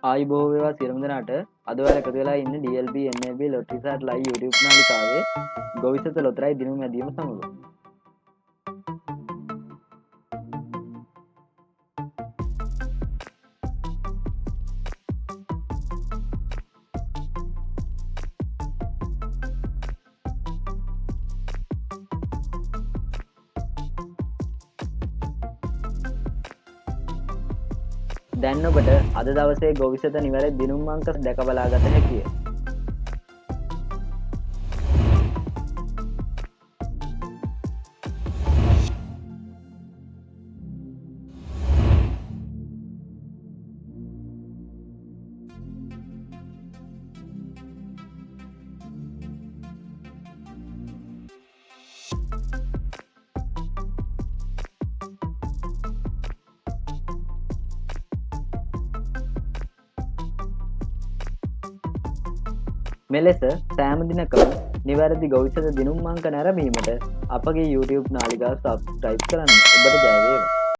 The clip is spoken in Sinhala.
ආයුබෝව වේවා සියලුම දෙනාට. අද ඔයාලා එකතු වෙලා ඉන්නේ DLB NAB ලොටරිසට් ලයිව් YouTube නාලිකාවේ ගොවිසත ලොතරැයි දිනුම් ඇදීම සමග. දැන් ඔබට අද දවසේ ගොවිසත නිවැරදි දිනුම් අංක දැක බලා ගත හැකිය. මෙලෙස සෑම දිනකම නිවැරදි ගොවිසත දිනුම් අංක නැරඹීමට අපගේ YouTube නාලිකාව සබ්ස්ක්‍රයිබ් කරන්න. ඔබට ජය වේවා.